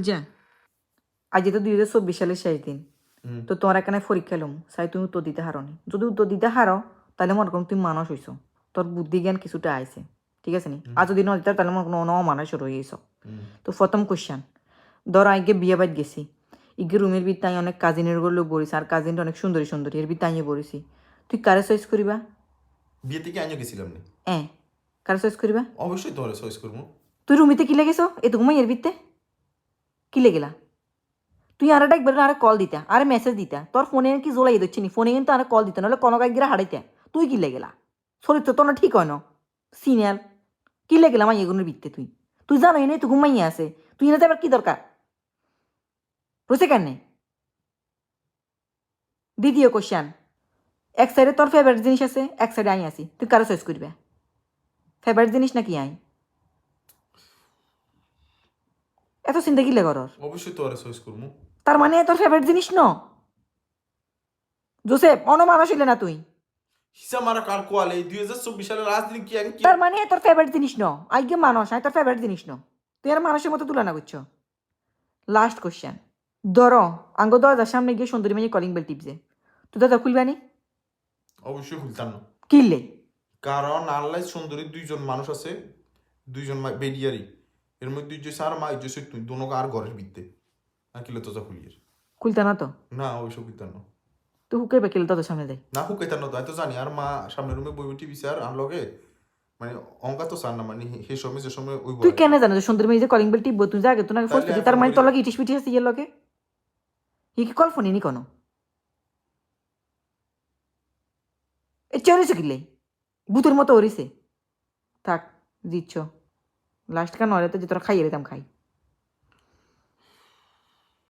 যা আজ তো 2024 সালের শেষ দিন তো তোমার এখানে পরীক্ষা এলাম চাই তুমি উত্তর দিতে হারো নি যদি উত্তর দিতে হারো তাহলে মনে করো তুমি মানুষ হইছো তোর বুদ্ধি জ্ঞান কিছুটা আইছে ঠিক আছে নি আর যদি নয় তাহলে মনে করো মানুষ রয়ে গেছো তো প্রথম কোশ্চেন ধরো আগে বিয়ে বাদ গেছি ইগে রুমের ভিতরে আমি অনেক কাজিনের গুলো বলিস আর কাজিনটা অনেক সুন্দরী সুন্দরী এর ভিতরে আইয়ে বলিছি তুই কারে চয়েস করিবা বিয়ে থেকে আইয়া গেছিলাম না কারে চয়েস করিবা অবশ্যই তোমার চয়েস করবো তুই রুমিতে কি লেগেছো এটুকু এর ভিতরে কি লেগেলা তুই আর একবার আরে কল দিতা আরে মেসেজ দিতা তোর ফোনে কি জোলাই দিচ্ছি নি ফোনে কিন্তু আরে কল দিতা নাহলে কোনো গিয়ে হারাইতে তুই কি লেগেলা চরিত্র তো না ঠিক হয় না সিনিয়র কি লেগেলা মাই এগুলোর বিত্তে তুই তুই জানো এনে তুই ঘুমাইয়া আছে তুই এনে যাবার কি দরকার বুঝছে কেন দ্বিতীয় কোশ্চেন এক সাইডে তোর ফেভারিট জিনিস আছে এক সাইডে আই আছি তুই কারো চয়েস করবে ফেভারিট জিনিস নাকি আই এত চিন্তা কি লেগর অবশ্যই তোমার চয়েস করবো তার মানে তোর ফেভারিট জিনিস ন জোসেফ অনমানস হইলে না তুই হিসাব মারা কার কোয়ালে 2024 সালের লাস্ট দিন কি আগে তার মানে তোর ফেভারিট জিনিস ন আইগে মানুষ আই তোর ফেভারিট জিনিস ন তুই আর মানুষের মতো তুলনা করছো লাস্ট কোশ্চেন ধরো আঙ্গ দরজার সামনে গিয়ে সুন্দরী মেয়ে কলিং বেল টিপছে তুই দরজা খুলবানি অবশ্যই খুলতাম না কিনলে কারণ আল্লাহ সুন্দরী দুইজন মানুষ আছে দুইজন বেরিয়ারি এর মধ্যে দুইজন সার মা ইজসে তুই দুনো আর ঘরের ভিত্তে আর কিলো তো খুলিয়ে খুলতা না তো না অবশ্যই খুলতাম না তুই হুকে বেকিল দরজার সামনে দেয় না হুকাইতাম না তো আমি তো জানি আর মা সামনের রুমে বই টিভি স্যার আর লগে মানে অঙ্কা তো স্যার না মানে সেই সময় যে সময় ওই তুই কেন জানো যে সুন্দরী মেয়ে যে কলিং বেল টিপবো তুই জাগে তুই তাহলে ফোর্স আমি তার মানে বলি- তোর লাগে ইটিস পিটিস আছে ইয়ের লগে ই কি কল ফোনে নি কোনো এ চড়েছে কিলে ভূতের মতো ওরিছে থাক দিচ্ছ লাস্ট কান নয় তো যে তোরা খাইয়ে দিতাম খাই